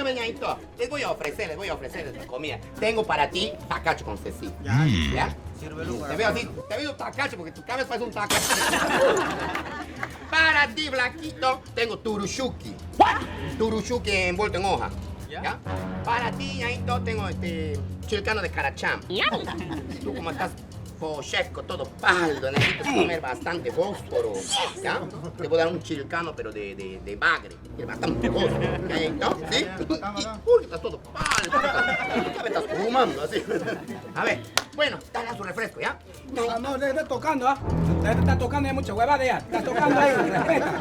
mira, Ñaito, les voy a ofrecer esta comida. Tengo para ti tacacho con cecina. ¿Ya? Te veo así, te veo tacacho porque tu cabeza parece un tacacho. Para ti, Blanquito, tengo turushuki. Turushuki envuelto en hoja. ¿Ya? Para ti, Ñaito, tengo chilcano de caracham. Tú como estás pocheco, todo pálido, necesitas comer bastante fósforo. ¿Ya? Te voy a dar un chilcano, pero de bagre. Que bastante fósforo. ¿Ñaito? ¿Sí? Uy, estás todo pálido. Me estás fumando así. A ver, bueno, dale a su refresco, ¿ya? No, le está tocando, ¿ah? Le está tocando, hay mucha huevada ya. Está tocando ahí, respeta.